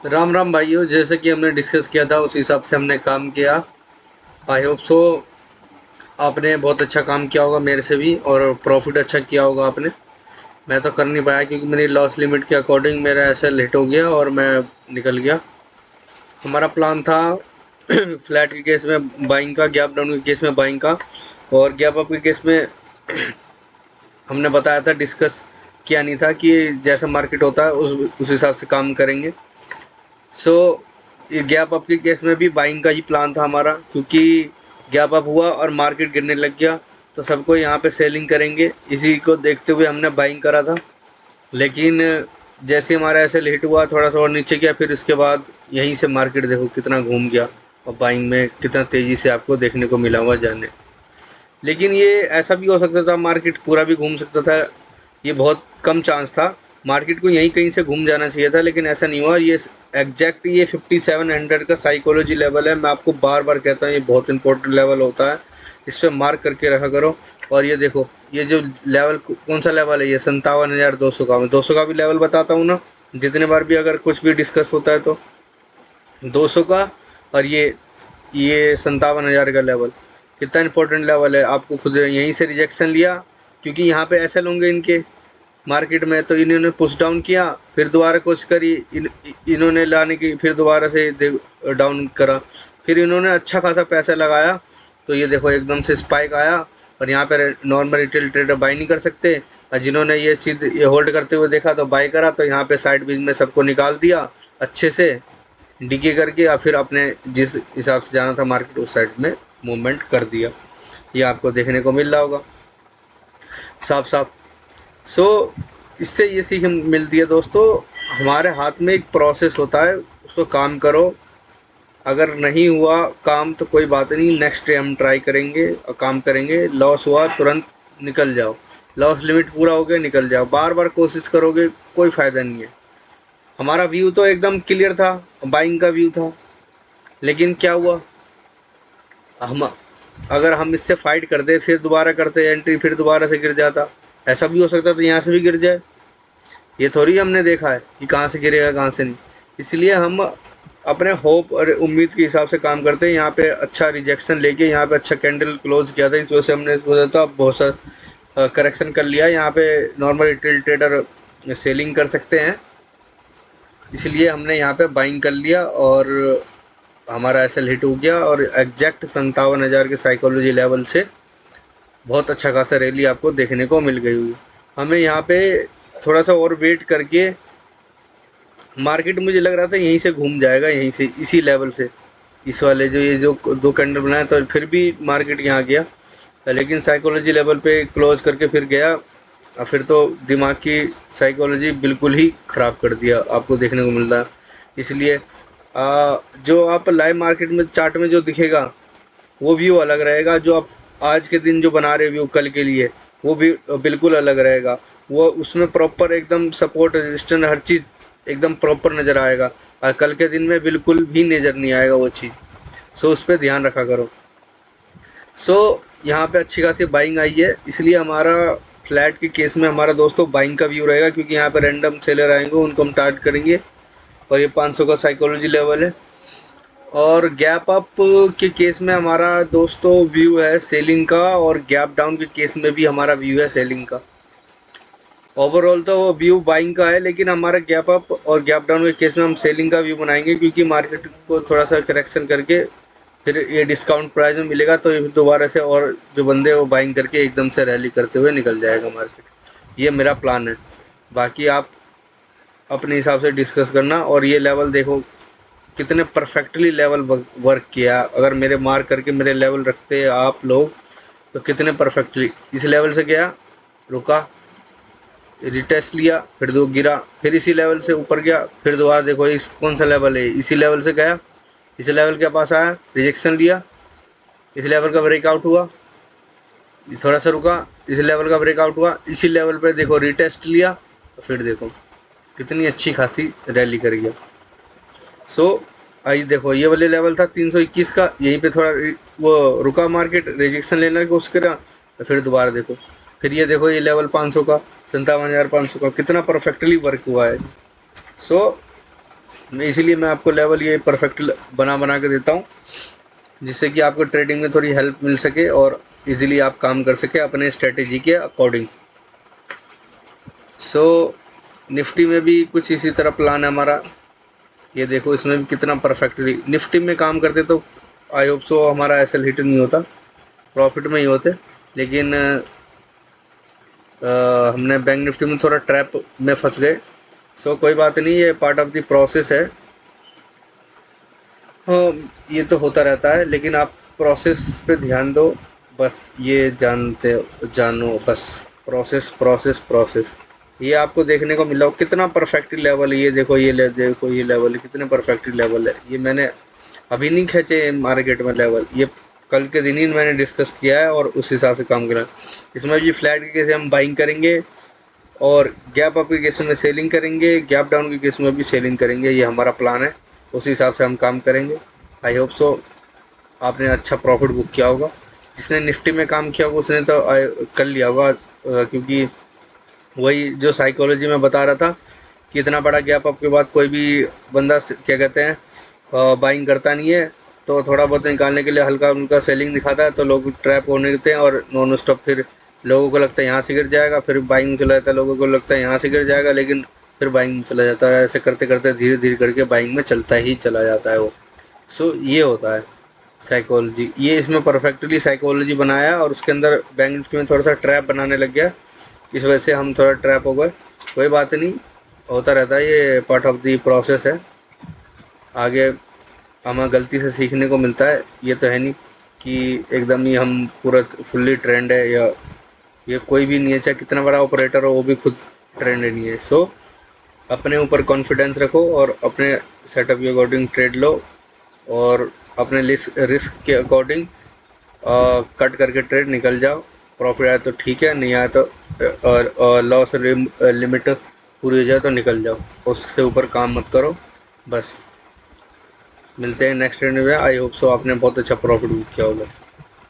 राम राम भाइयों, जैसे कि हमने डिस्कस किया था उस हिसाब से हमने काम किया। आई होप सो आपने बहुत अच्छा काम किया होगा मेरे से भी, और प्रॉफिट अच्छा किया होगा आपने। मैं तो कर नहीं पाया क्योंकि मेरी लॉस लिमिट के अकॉर्डिंग मेरा ऐसा लेट हो गया और मैं निकल गया। हमारा प्लान था फ्लैट के केस में बाइंग का, गैप डाउन के केस में बाइंग का, और गैप अप के केस में हमने बताया था, डिस्कस किया नहीं था कि जैसा मार्केट होता है उस हिसाब से काम करेंगे। सो ये गैप अप के केस में भी बाइंग का ही प्लान था हमारा, क्योंकि गैप अप हुआ और मार्केट गिरने लग गया तो सबको यहाँ पे सेलिंग करेंगे, इसी को देखते हुए हमने बाइंग करा था। लेकिन जैसे हमारा ऐसे हिट हुआ, थोड़ा सा और नीचे गया, फिर उसके बाद यहीं से मार्केट देखो कितना घूम गया और बाइंग में कितना तेज़ी से आपको देखने को मिला हुआ जाने। लेकिन ये ऐसा भी हो सकता था, मार्केट पूरा भी घूम सकता था। ये बहुत कम चांस था, मार्केट को यहीं कहीं से घूम जाना चाहिए था, लेकिन ऐसा नहीं हुआ। ये एग्जैक्ट ये 5700 का साइकोलॉजी लेवल है। मैं आपको बार बार कहता हूँ, ये बहुत इंपॉर्टेंट लेवल होता है, इस पर मार्क करके रखा करो। और ये देखो, ये जो लेवल कौन सा लेवल है, ये 57,200 का। मैं 200 का भी लेवल बताता हूँ ना, जितने बार भी अगर कुछ भी डिस्कस होता है तो 200 का। और ये 57,000 का लेवल कितना इंपॉर्टेंट लेवल है, आपको खुद यहीं से रिजेक्शन लिया, क्योंकि यहाँ पे ऐसे होंगे इनके मार्केट में, तो इन्होंने पुश डाउन किया, फिर दोबारा कोशिश करी, इन्होंने लाने की, फिर दोबारा से डाउन करा, फिर इन्होंने अच्छा खासा पैसा लगाया, तो ये देखो एकदम से स्पाइक आया। और यहाँ पे नॉर्मल रिटेल ट्रेडर बाई नहीं कर सकते, और जिन्होंने ये चीज़ ये होल्ड करते हुए देखा तो बाई करा, तो यहाँ पे साइड बीच में सबको निकाल दिया अच्छे से डीके करके, या फिर अपने जिस हिसाब से जाना था मार्केट उस साइड में मूवमेंट कर दिया। ये आपको देखने को मिल रहा होगा साफ साफ। सो इससे ये सीख मिलती है दोस्तों, हमारे हाथ में एक प्रोसेस होता है, उसको काम करो। अगर नहीं हुआ काम तो कोई बात नहीं, नेक्स्ट डे हम ट्राई करेंगे और काम करेंगे। लॉस हुआ तुरंत निकल जाओ, लॉस लिमिट पूरा हो गया निकल जाओ, बार बार कोशिश करोगे कोई फ़ायदा नहीं है। हमारा व्यू तो एकदम क्लियर था, बाइंग का व्यू था, लेकिन क्या हुआ, हम अगर हम इससे फाइट करते, फिर दोबारा करते एंट्री, फिर दोबारा से गिर जाता। ऐसा भी हो सकता था यहाँ से भी गिर जाए, ये थोड़ी हमने देखा है कि कहाँ से गिरेगा कहाँ से नहीं। इसलिए हम अपने होप और उम्मीद के हिसाब से काम करते हैं। यहाँ पे अच्छा रिजेक्शन लेके यहाँ पे अच्छा कैंडल क्लोज किया था, इस वजह से हमने सोचा था बहुत सा करेक्शन कर लिया। यहाँ पे नॉर्मल रिटेल ट्रेडर सेलिंग कर सकते हैं, इसलिए हमने यहाँ पे बाइंग कर लिया और हमारा एसएल हिट हो गया, और एग्जैक्ट 57,000 के साइकोलॉजी लेवल से बहुत अच्छा खासा रैली आपको देखने को मिल गई हुई। हमें यहाँ पे थोड़ा सा और वेट करके, मार्केट मुझे लग रहा था यहीं से घूम जाएगा, यहीं से इसी लेवल से, इस वाले जो ये जो दो कैंडल बनाया, तो फिर भी मार्केट यहाँ गया, लेकिन साइकोलॉजी लेवल पे क्लोज करके फिर गया। और फिर तो दिमाग की साइकोलॉजी बिल्कुल ही ख़राब कर दिया, आपको देखने को मिल रहा है। इसलिए जो आप लाइव मार्केट में चार्ट में जो दिखेगा वो व्यू अलग रहेगा, जो आप आज के दिन जो बना रहे व्यू कल के लिए, वो भी बिल्कुल अलग रहेगा। वो उसमें प्रॉपर एकदम सपोर्ट रेजिस्टेंस हर चीज़ एकदम प्रॉपर नज़र आएगा, और कल के दिन में बिल्कुल भी नज़र नहीं आएगा वो चीज़। सो उस पर ध्यान रखा करो। सो यहाँ पे अच्छी खासी बाइंग आई है, इसलिए हमारा फ्लैट के केस में हमारा दोस्तों बाइंग का व्यू रहेगा, क्योंकि यहाँ पे रैंडम सेलर आएंगे, उनको हम टारगेट करेंगे, और ये 500 का साइकोलॉजी लेवल है। और गैप अप के केस में हमारा दोस्तों व्यू है सेलिंग का, और गैप डाउन के केस में भी हमारा व्यू है सेलिंग का। ओवरऑल तो व्यू बाइंग का है, लेकिन हमारा गैप अप और गैप डाउन के केस में हम सेलिंग का व्यू बनाएंगे, क्योंकि मार्केट को थोड़ा सा करेक्शन करके फिर ये डिस्काउंट प्राइस में मिलेगा, तो ये दोबारा से और जो बंदे हैं वो बाइंग करके एकदम से रैली करते हुए निकल जाएगा मार्केट। ये मेरा प्लान है, बाकी आप अपने हिसाब से डिस्कस करना। और ये लेवल देखो कितने परफेक्टली लेवल वर्क किया, अगर मेरे मार्क करके मेरे लेवल रखते आप लोग तो कितने परफेक्टली इस लेवल से गया, रुका, रिटेस्ट लिया, फिर दो गिरा, फिर इसी लेवल से ऊपर गया, फिर दोबारा देखो इस कौन सा लेवल है, इसी लेवल से गया, इसी लेवल के पास आया, रिजेक्शन लिया, इस लेवल का ब्रेकआउट हुआ, थोड़ा सा रुका, इस लेवल का ब्रेकआउट हुआ, इसी लेवल पे देखो रिटेस्ट लिया, फिर देखो कितनी अच्छी खासी रैली कर गया। सो आई देखो ये वाले लेवल था 321 का, यहीं पे थोड़ा वो रुका, मार्केट रिजेक्शन लेने की कोशिश करा, तो फिर दोबारा देखो, फिर ये देखो ये लेवल 500 का, 57,500 का, कितना परफेक्टली वर्क हुआ है। सो मैं आपको लेवल ये परफेक्ट बना बना के देता हूँ, जिससे कि आपको ट्रेडिंग में थोड़ी हेल्प मिल सके और इजीली आप काम कर सके अपने स्ट्रेटेजी के अकॉर्डिंग। सो निफ्टी में भी कुछ इसी तरह प्लान है हमारा। ये देखो इसमें भी कितना परफेक्टली निफ्टी में काम करते तो आई होप सो हमारा एसएल हिट नहीं होता, प्रॉफिट में ही होते। लेकिन हमने बैंक निफ्टी में थोड़ा ट्रैप में फंस गए। सो कोई बात नहीं, ये पार्ट ऑफ द प्रोसेस है। हाँ, ये तो होता रहता है, लेकिन आप प्रोसेस पे ध्यान दो, बस ये जानो बस, प्रोसेस प्रोसेस प्रोसेस। ये आपको देखने को मिला कितना परफेक्ट लेवल है। ये देखो देखो ये लेवल कितने परफेक्ट लेवल है। ये मैंने अभी नहीं खींचे मार्केट में लेवल, ये कल के दिन ही मैंने डिस्कस किया है और उस हिसाब से काम करा। इसमें भी फ्लैट के केस हम बाइंग करेंगे और गैप अप के केस में सेलिंग करेंगे, गैप डाउन के केस में भी सेलिंग करेंगे। ये हमारा प्लान है, उस हिसाब से हम काम करेंगे। आई होप सो आपने अच्छा प्रॉफिट बुक किया होगा। जिसने निफ्टी में काम किया होगा उसने तो कर लिया होगा, क्योंकि वही जो साइकोलॉजी में बता रहा था कि इतना बड़ा गैप अप के बाद कोई भी बंदा क्या कहते हैं बाइंग करता नहीं है, तो थोड़ा बहुत निकालने के लिए हल्का उनका सेलिंग दिखाता है तो लोग ट्रैप होने लगते हैं और नॉन स्टॉप फिर लोगों को लगता है यहाँ से गिर जाएगा, फिर बाइंग में चला जाता है। लोगों को लगता है यहाँ से गिर जाएगा, लेकिन फिर बाइंग में चला जाता है। ऐसे करते करते धीरे धीरे करके बाइंग में चलता ही चला जाता है वो। सो ये होता है साइकोलॉजी। ये इसमें परफेक्टली साइकोलॉजी बनाया और उसके अंदर बैंक निफ्टी में थोड़ा सा ट्रैप बनाने लग गया। इस वजह से हम थोड़ा ट्रैप हो गए। कोई बात नहीं, होता रहता है, ये पार्ट ऑफ द प्रोसेस है। आगे हमें गलती से सीखने को मिलता है। ये तो है नहीं कि एकदम ही हम पूरा फुल्ली ट्रेंड है, या ये कोई भी नहीं है, चाहे कितना बड़ा ऑपरेटर हो वो भी खुद ट्रेंड नहीं है। सो अपने ऊपर कॉन्फिडेंस रखो और अपने सेटअप के अकॉर्डिंग ट्रेड लो और अपने रिस्क के अकॉर्डिंग कट करके ट्रेड निकल जाओ। प्रॉफिट आया तो ठीक है, नहीं आया तो और लॉस लिमिट पूरी हो जाए तो निकल जाओ, उससे ऊपर काम मत करो बस। मिलते हैं नेक्स्ट ट्रेड में। आई होप सो आपने बहुत अच्छा प्रॉफिट बुक किया होगा।